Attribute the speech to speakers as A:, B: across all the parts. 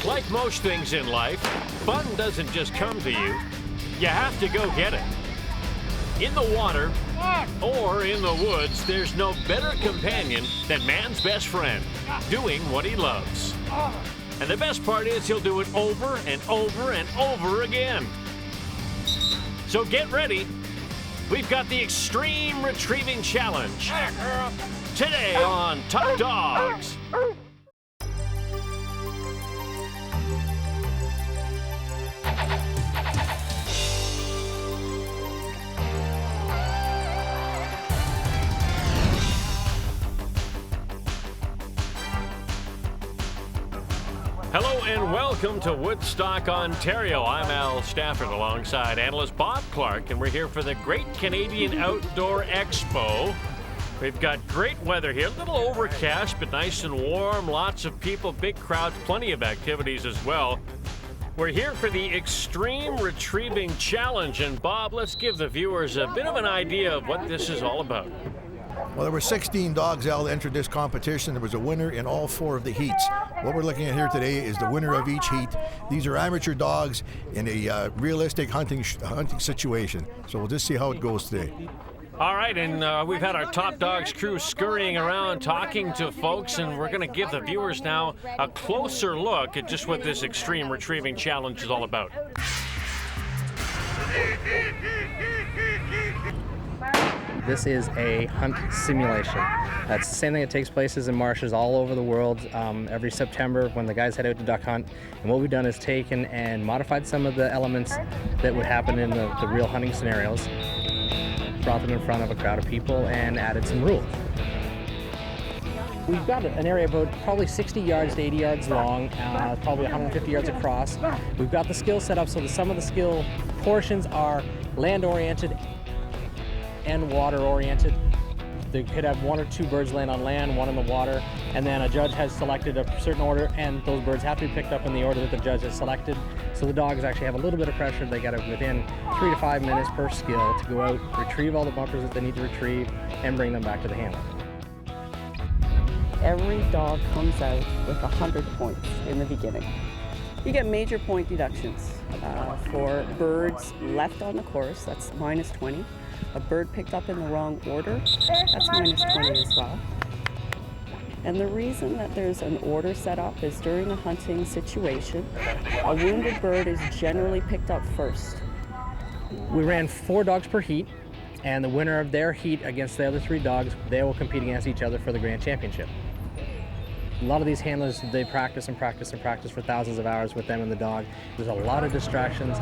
A: Like most things in life, fun doesn't just come to you. You have to go get it. In the water or in the woods, there's no better companion than man's best friend, doing what he loves. And the best part is he'll do it over and over and over again. So get ready. We've got the Extreme Retrieving Challenge today on Top Dogs. Hello and welcome to Woodstock, Ontario. I'm Al Stafford alongside analyst Bob Clark, and we're here for the Great Canadian Outdoor Expo. We've got great weather here, a little overcast, but nice and warm, lots of people, big crowds, plenty of activities as well. We're here for the Extreme Retrieving Challenge, and Bob, let's give the viewers a bit of an idea of what this is all about.
B: Well, there were 16 dogs that entered this competition. There was a winner in all 4 of the heats. What we're looking at here today is the winner of each heat. These are amateur dogs in a realistic hunting situation. So we'll just see how it goes today.
A: All right, and we've had our Top Dogs crew scurrying around talking to folks, and we're going to give the viewers now a closer look at just what this Extreme Retrieving Challenge is all about.
C: This is a hunt simulation. That's the same thing that takes places in marshes all over the world every September when the guys head out to duck hunt. And what we've done is taken and modified some of the elements that would happen in the real hunting scenarios, brought them in front of a crowd of people, and added some rules. We've got an area about probably 60 yards to 80 yards long, probably 150 yards across. We've got the skill set up so that some of the skill portions are land-oriented and water-oriented. They could have 1 or 2 birds land on land, 1 in the water, and then a judge has selected a certain order, and those birds have to be picked up in the order that the judge has selected. So the dogs actually have a little bit of pressure. They got to, within 3 to 5 minutes per skill, to go out, retrieve all the bumpers that they need to retrieve, and bring them back to the handler.
D: Every dog comes out with 100 points in the beginning. You get major point deductions for birds left on the course, that's minus 20. A bird picked up in the wrong order, that's minus 20 as well. And the reason that there's an order set up is during a hunting situation, a wounded bird is generally picked up first.
C: We ran 4 dogs per heat, and the winner of their heat against the other 3 dogs, they will compete against each other for the Grand Championship. A lot of these handlers, they practice and practice and practice for thousands of hours with them and the dog. There's a lot of distractions.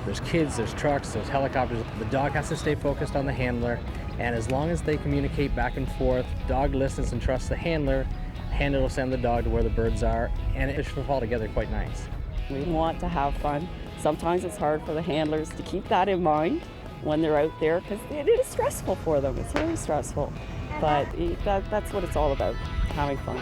C: There's kids, there's trucks, there's helicopters. The dog has to stay focused on the handler, and as long as they communicate back and forth, dog listens and trusts the handler will send the dog to where the birds are, and it should fall together quite nice.
D: We want to have fun. Sometimes it's hard for the handlers to keep that in mind when they're out there because it is stressful for them. It's very stressful, but that's what it's all about, having fun.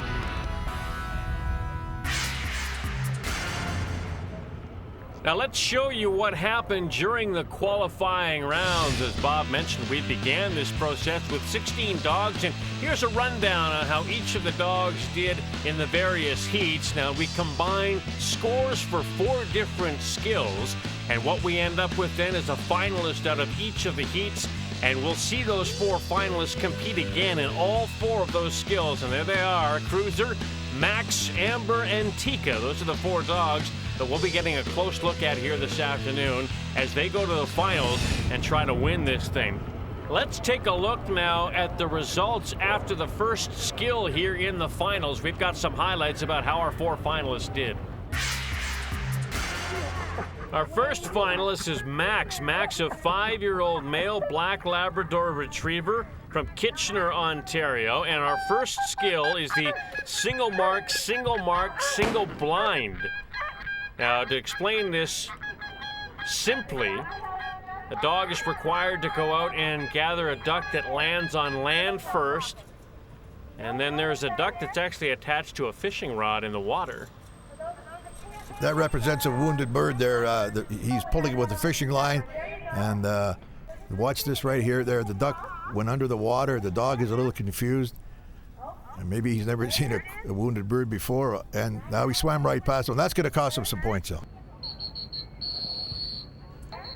A: Now let's show you what happened during the qualifying rounds. As Bob mentioned, we began this process with 16 dogs, and here's a rundown on how each of the dogs did in the various heats. Now we combine scores for 4 different skills, and what we end up with then is a finalist out of each of the heats, and we'll see those 4 finalists compete again in all 4 of those skills. And there they are, Cruiser, Max, Amber, and Tika. Those are the 4 dogs that we'll be getting a close look at here this afternoon as they go to the finals and try to win this thing. Let's take a look now at the results after the first skill here in the finals. We've got some highlights about how our 4 finalists did. Our first finalist is Max. Max, a 5-year-old male black Labrador Retriever from Kitchener, Ontario. And our first skill is the single mark, single blind. Now, to explain this simply, the dog is required to go out and gather a duck that lands on land first, and then there's a duck that's actually attached to a fishing rod in the water.
B: That represents a wounded bird there. He's pulling it with a fishing line, and watch this right here. There, the duck went under the water. The dog is a little confused, Maybe he's never seen a wounded bird before, and now he swam right past him. That's going to cost him some points, though.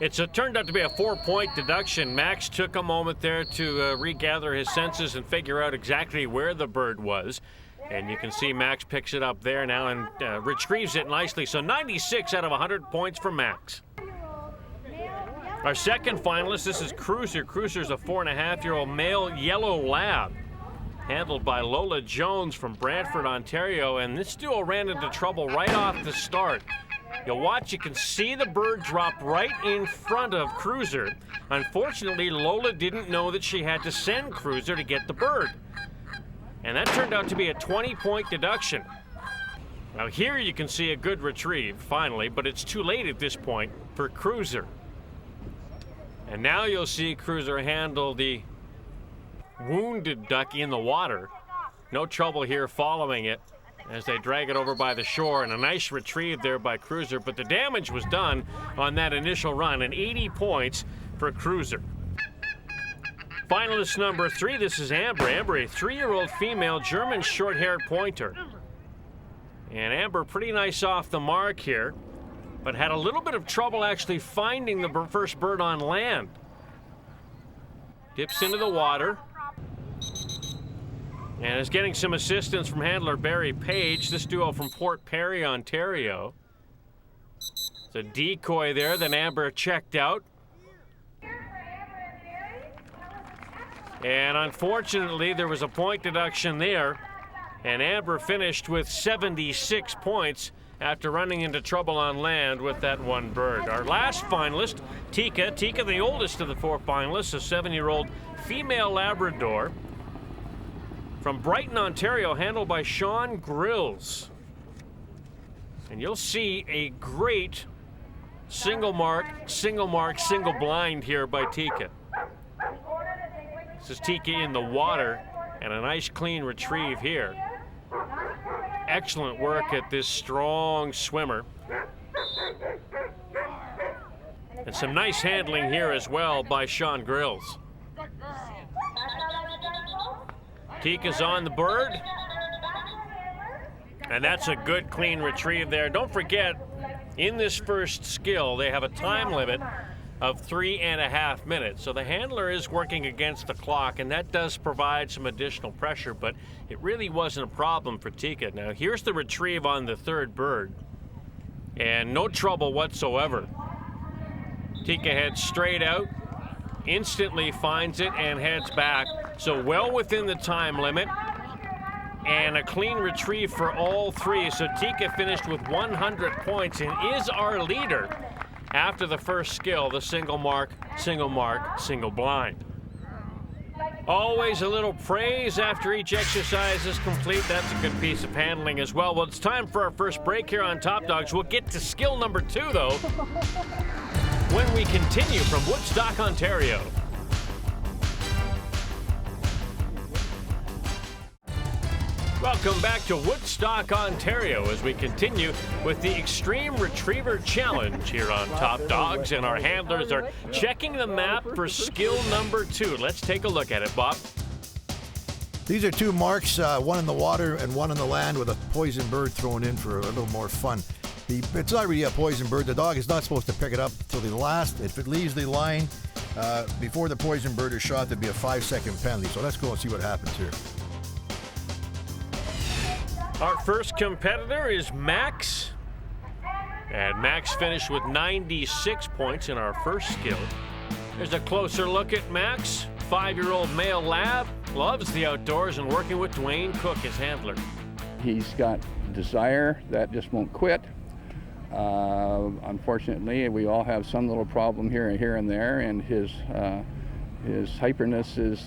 A: It's turned out to be a 4-point deduction. Max took a moment there to regather his senses and figure out exactly where the bird was. And you can see Max picks it up there now and retrieves it nicely. So 96 out of 100 points for Max. Our second finalist, this is Cruiser. Cruiser's a 4.5-year-old male yellow lab, handled by Lola Jones from Brantford, Ontario. And this duo ran into trouble right off the start. You'll watch, you can see the bird drop right in front of Cruiser. Unfortunately, Lola didn't know that she had to send Cruiser to get the bird. And that turned out to be a 20-point deduction. Now here you can see a good retrieve, finally, but it's too late at this point for Cruiser. And now you'll see Cruiser handle the wounded duck in the water. No trouble here following it as they drag it over by the shore, and a nice retrieve there by Cruiser, but the damage was done on that initial run, and 80 points for Cruiser. Finalist number 3, this is Amber. Amber, a 3-year-old female German short-haired pointer. And Amber, pretty nice off the mark here, but had a little bit of trouble actually finding the first bird on land. Dips into the water. And is getting some assistance from handler Barry Page, this duo from Port Perry, Ontario. It's a decoy there that Amber checked out. And unfortunately, there was a point deduction there, and Amber finished with 76 points after running into trouble on land with that one bird. Our last finalist, Tika. Tika, the oldest of the 4 finalists, a 7-year-old female Labrador from Brighton, Ontario, handled by Sean Grills. And you'll see a great single mark, single blind here by Tika. This is Tika in the water, and a nice clean retrieve here. Excellent work at this strong swimmer. And some nice handling here as well by Sean Grills. Tika's on the bird. And that's a good clean retrieve there. Don't forget, in this first skill, they have a time limit of 3.5 minutes. So the handler is working against the clock, and that does provide some additional pressure, but it really wasn't a problem for Tika. Now here's the retrieve on the third bird, and no trouble whatsoever. Tika heads straight out, instantly finds it and heads back. So well within the time limit, and a clean retrieve for all 3. So Tika finished with 100 points and is our leader after the first skill, the single mark, single blind. Always a little praise after each exercise is complete. That's a good piece of handling as well. Well, it's time for our first break here on Top Dogs. We'll get to skill number 2, though, when we continue from Woodstock, Ontario. Welcome back to Woodstock, Ontario, as we continue with the Extreme Retriever Challenge here on Top Dogs, and our handlers are checking the map for skill number 2. Let's take a look at it, Bob.
B: These are 2 marks, one in the water and one on the land, with a poison bird thrown in for a little more fun. It's not really a poison bird. The dog is not supposed to pick it up till the last. If it leaves the line before the poison bird is shot, there'd be a 5-second penalty. So let's go and see what happens here.
A: Our first competitor is Max. And Max finished with 96 points in our first skill. Here's a closer look at Max. 5-year-old male lab, loves the outdoors, and working with Dwayne Cook, his handler.
E: He's got desire that just won't quit. Unfortunately, we all have some little problem here and there, and his hyperness is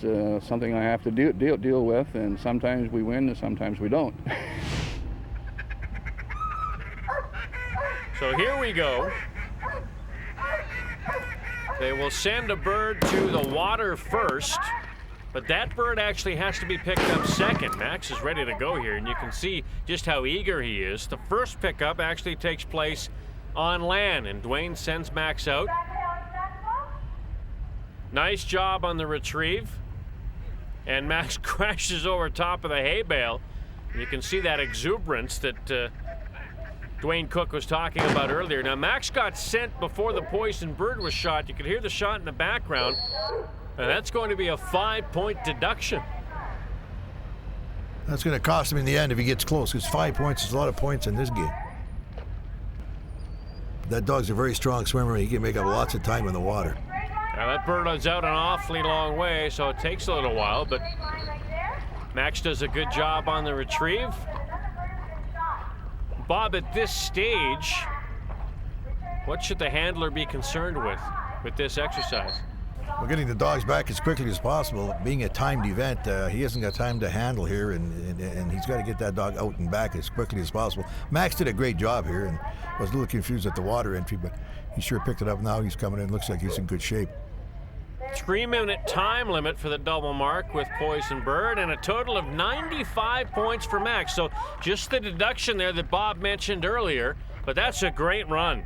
E: something I have to deal with, and sometimes we win and sometimes we don't.
A: So here we go. They will send a bird to the water first, but that bird actually has to be picked up second. Max is ready to go here, and you can see just how eager he is. The first pickup actually takes place on land, and Dwayne sends Max out. Nice job on the retrieve. And Max crashes over top of the hay bale. You can see that exuberance that Dwayne Cook was talking about earlier. Now, Max got sent before the poison bird was shot. You could hear the shot in the background. And that's going to be a 5-point deduction.
B: That's going to cost him in the end if he gets close, because 5 points is a lot of points in this game. That dog's a very strong swimmer, and he can make up lots of time in the water.
A: Now that bird is out an awfully long way, so it takes a little while, but Max does a good job on the retrieve. Bob, at this stage, what should the handler be concerned with this exercise?
B: We're getting the dogs back as quickly as possible. Being a timed event, he hasn't got time to handle here, and he's got to get that dog out and back as quickly as possible. Max did a great job here, and was a little confused at the water entry, but he sure picked it up now. He's coming in. Looks like he's in good shape.
A: 3-minute time limit for the double mark with Poison Bird, and a total of 95 points for Max. So just the deduction there that Bob mentioned earlier, but that's a great run.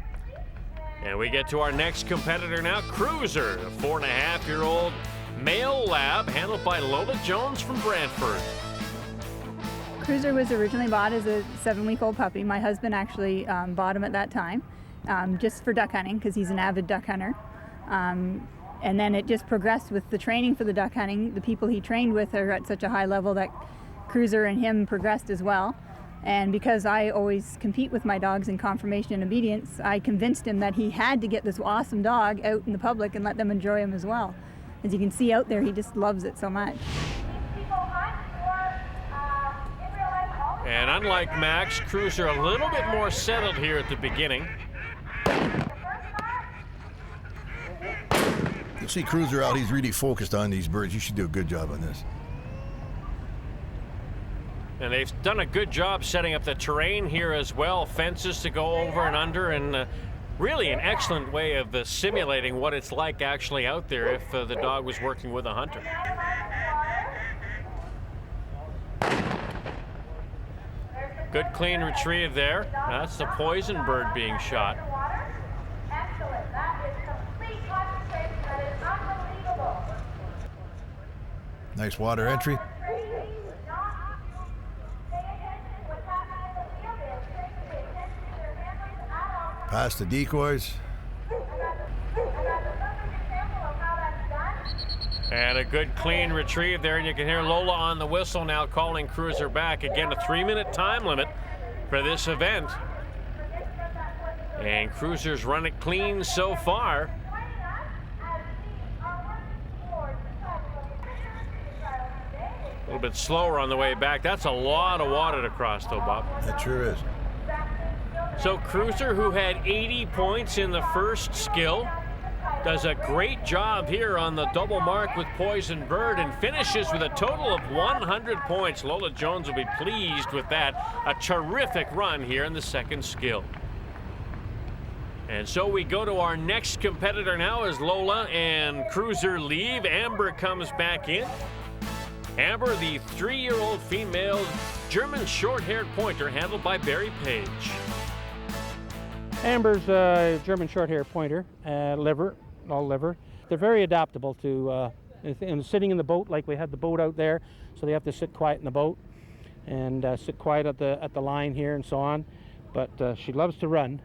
A: And we get to our next competitor now, Cruiser, a 4.5-year-old male lab handled by Lola Jones from Brantford.
F: Cruiser was originally bought as a 7-week-old puppy. My husband actually bought him at that time, just for duck hunting, because he's an avid duck hunter. And then it just progressed with the training for the duck hunting. The people he trained with are at such a high level that Cruiser and him progressed as well. And because I always compete with my dogs in conformation and obedience, I convinced him that he had to get this awesome dog out in the public and let them enjoy him as well. As you can see out there, he just loves it so much.
A: And unlike Max, Cruiser a little bit more settled here at the beginning.
B: You see Cruiser out, he's really focused on these birds. You should do a good job on this.
A: And they've done a good job setting up the terrain here as well. Fences to go over and under, and really an excellent way of simulating what it's like actually out there if the dog was working with a hunter. Good clean retrieve there. That's the Poison Bird being shot.
B: Nice water entry. Past the decoys.
A: And a good clean retrieve there, and you can hear Lola on the whistle now calling Cruiser back. Again, a 3-minute time limit for this event. And Cruiser's run it clean so far. A little bit slower on the way back. That's a lot of water to cross though, Bob.
B: That sure is.
A: So Cruiser, who had 80 points in the first skill, does a great job here on the double mark with Poison Bird and finishes with a total of 100 points. Lola Jones will be pleased with that. A terrific run here in the second skill. And so we go to our next competitor now as Lola and Cruiser leave. Amber comes back in. Amber, the 3-year-old female German short-haired pointer handled by Barry Page.
G: Amber's a German short-haired pointer, all liver. They're very adaptable to sitting in the boat, like we had the boat out there, so they have to sit quiet in the boat and sit quiet at the line here and so on. But she loves to run.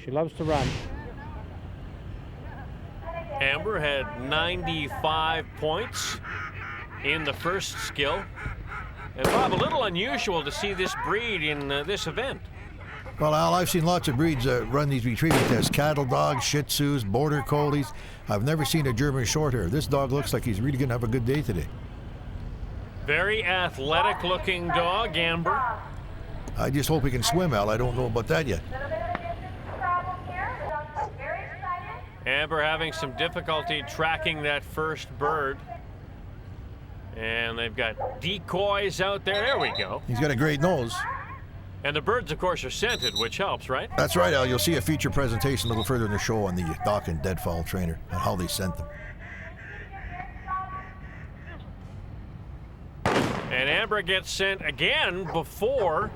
G: She loves to run.
A: Amber had 95 points in the first skill. And Bob, a little unusual to see this breed in this event.
B: Well, Al, I've seen lots of breeds run these retrieving tests. Cattle dogs, Shih Tzus, Border Collies. I've never seen a German Shorthair. This dog looks like he's really going to have a good day today.
A: Very athletic looking dog, Amber.
B: I just hope he can swim, Al. I don't know about that yet.
A: Amber having some difficulty tracking that first bird. And they've got decoys out there. There we go.
B: He's got a great nose.
A: And the birds, of course, are scented, which helps, right?
B: That's right, Al. You'll see a feature presentation a little further in the show on the dock and deadfall trainer and how they scent them.
A: And Amber gets sent again before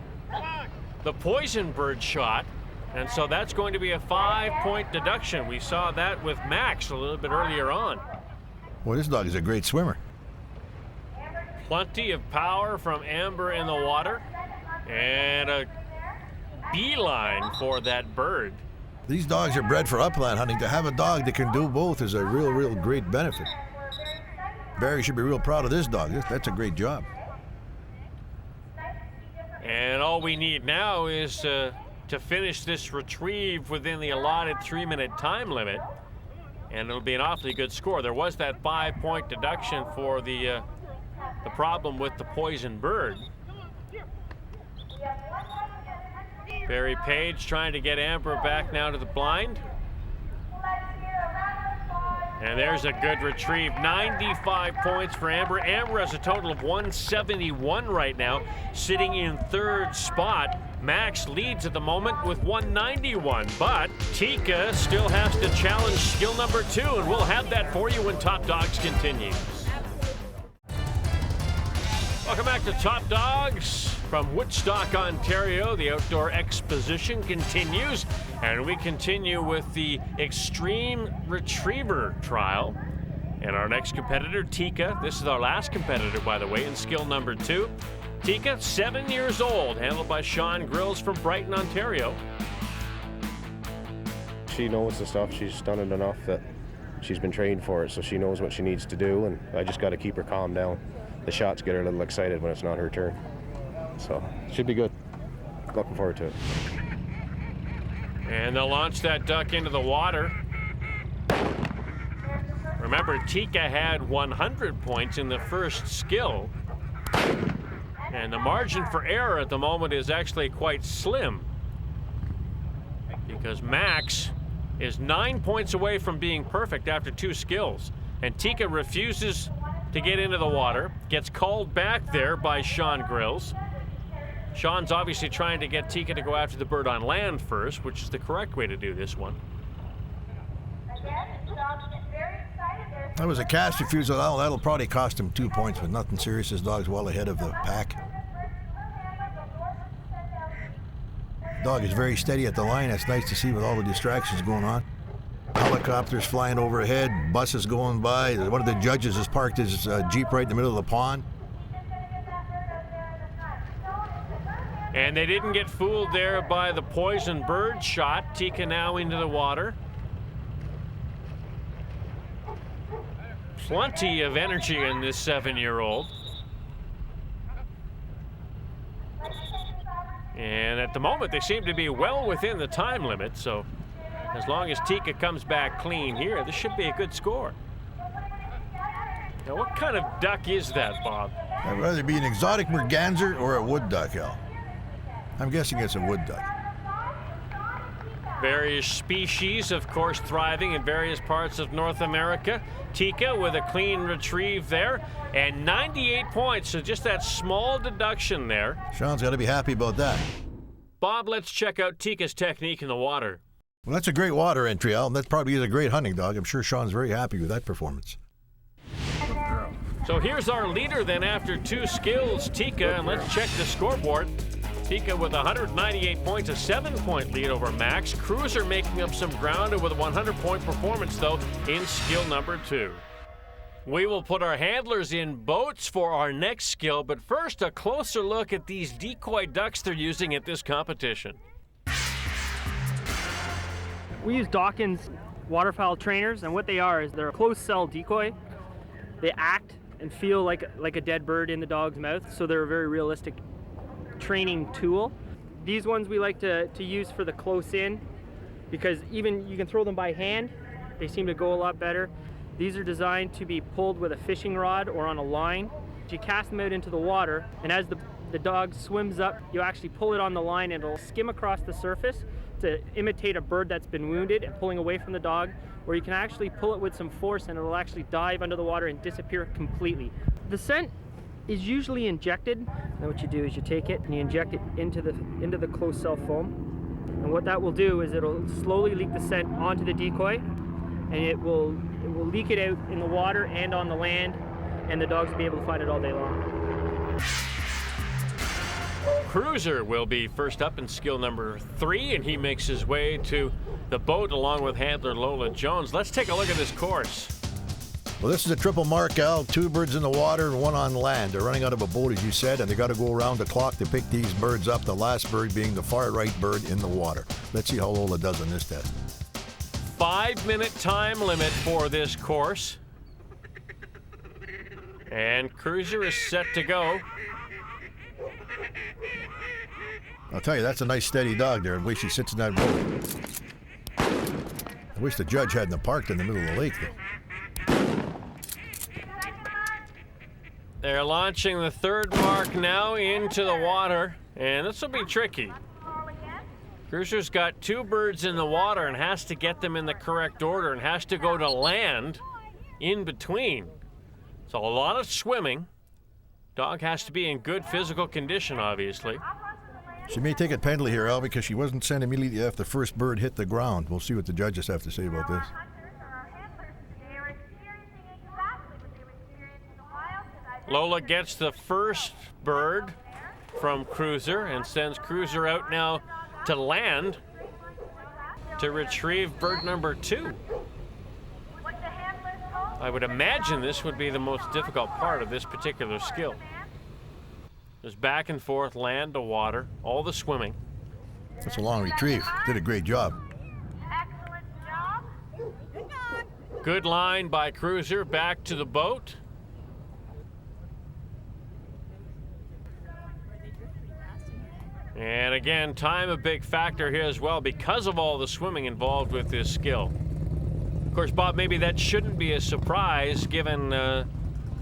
A: the Poison Bird shot. And so that's going to be a 5-point deduction. We saw that with Max a little bit earlier on.
B: Well, this dog is a great swimmer.
A: Plenty of power from Amber in the water, and a beeline for that bird.
B: These dogs are bred for upland hunting. To have a dog that can do both is a real great benefit. Barry should be real proud of this dog. That's a great job.
A: And all we need now is to finish this retrieve within the allotted 3-minute time limit, and it'll be an awfully good score. There was that 5-point deduction for the problem with the poison bird. Barry Page trying to get Amber back now to the blind. And there's a good retrieve. 95 points for Amber. Amber has a total of 171 right now, sitting in 3rd spot. Max leads at the moment with 191, but Tika still has to challenge skill number 2, and we'll have that for you when Top Dogs continues. Welcome back to Top Dogs from Woodstock, Ontario. The outdoor exposition continues, and we continue with the Extreme Retriver trial. And our next competitor, Tika. This is our last competitor, by the way, in skill number 2. Tika, 7 years old, handled by Sean Grills from Brighton, Ontario.
H: She knows the stuff. She's done it enough that she's been trained for it, so she knows what she needs to do, and I just got to keep her calm down. The shots get her a little excited when it's not her turn. So, should be good. Looking forward to it.
A: And they'll launch that duck into the water. Remember, Tika had 100 points in the first skill. And the margin for error at the moment is actually quite slim, because Max is 9 points away from being perfect after 2 skills. And Tika refuses to get into the water, gets called back there by Sean Grills. Sean's obviously trying to get Tika to go after the bird on land first, which is the correct way to do this one.
B: That was a cast refusal. That'll probably cost him 2 points, but nothing serious. His dog's well ahead of the pack. Dog is very steady at the line. That's nice to see with all the distractions going on. Helicopters flying overhead, buses going by. One of the judges has parked his Jeep right in the middle of the pond.
A: And they didn't get fooled there by the poison bird shot. Tika now into the water. Plenty of energy in this 7-year-old. And at the moment, they seem to be well within the time limit, so as long as Tika comes back clean here, this should be a good score. Now, what kind of duck is that, Bob?
B: I'd rather be an exotic merganser or a wood duck, Al. I'm guessing it's a wood duck.
A: Various species, of course, thriving in various parts of North America. Tika with a clean retrieve there, and 98 points, so just that small deduction there.
B: Sean's got to be happy about that.
A: Bob, let's check out Tika's technique in the water.
B: Well, that's a great water entry, Al. That probably is a great hunting dog. I'm sure Sean's very happy with that performance.
A: So here's our leader then after 2 skills, Tika, and let's check the scoreboard. Tika with 198 points, a 7-point lead over Max. Cruiser making up some ground with a 100-point performance, though, in skill number 2. We will put our handlers in boats for our next skill, but first, a closer look at these decoy ducks they're using at this competition.
I: We use Dawkins waterfowl trainers, and what they are is they're a closed cell decoy. They act and feel like a dead bird in the dog's mouth, so they're a very realistic training tool. These ones we like to use for the close in, because even you can throw them by hand, they seem to go a lot better. These are designed to be pulled with a fishing rod or on a line. You cast them out into the water, and as the dog swims up, you actually pull it on the line and it'll skim across the surface to imitate a bird that's been wounded and pulling away from the dog, or you can actually pull it with some force and it'll actually dive under the water and disappear completely. The scent is usually injected, and what you do is you take it and you inject it into the closed cell foam, and what that will do is it'll slowly leak the scent onto the decoy, and it will leak it out in the water and on the land, and the dogs will be able to find it all day long.
A: Cruiser will be first up in skill number 3, and he makes his way to the boat along with handler Lola Jones. Let's take a look at this course.
B: Well, this is a triple mark, Al. 2 birds in the water and 1 on land. They're running out of a boat, as you said, and they got to go around the clock to pick these birds up, the last bird being the far right bird in the water. Let's see how Lola does on this test.
A: 5-minute time limit for this course. And Cruiser is set to go.
B: I'll tell you, that's a nice steady dog there, the way she sits in that boat. I wish the judge hadn't parked in the middle of the lake, though.
A: They're launching the 3rd mark now into the water, and this will be tricky. Cruiser's got 2 birds in the water and has to get them in the correct order and has to go to land in between. So a lot of swimming. Dog has to be in good physical condition, obviously.
B: She may take a penalty here, Al, because she wasn't sent immediately after the first bird hit the ground. We'll see what the judges have to say about this.
A: Lola gets the first bird from Cruiser and sends Cruiser out now to land to retrieve bird number 2. I would imagine this would be the most difficult part of this particular skill. There's back and forth, land to water, all the swimming.
B: That's a long retrieve. Did a great job.
J: Excellent job.
A: Good line by Cruiser back to the boat. And again, time a big factor here as well because of all the swimming involved with this skill. Of course, Bob, maybe that shouldn't be a surprise given the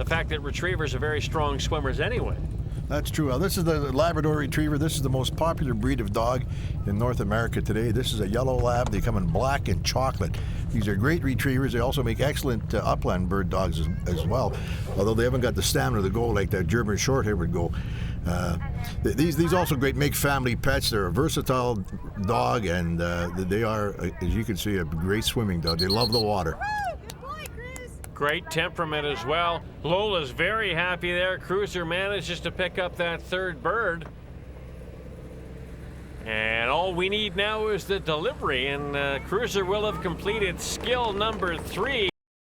A: fact that retrievers are very strong swimmers anyway.
B: That's true. Well, this is the Labrador Retriever. This is the most popular breed of dog in North America today. This is a yellow lab. They come in black and chocolate. These are great retrievers. They also make excellent upland bird dogs as well, although they haven't got the stamina to go like that German Shorthair would go. These also great make family pets. They're a versatile dog, and they are, as you can see, a great swimming dog. They love the water.
A: Great temperament as well. Lola's very happy there. Cruiser manages to pick up that 3rd bird. And all we need now is the delivery, and Cruiser will have completed skill number 3.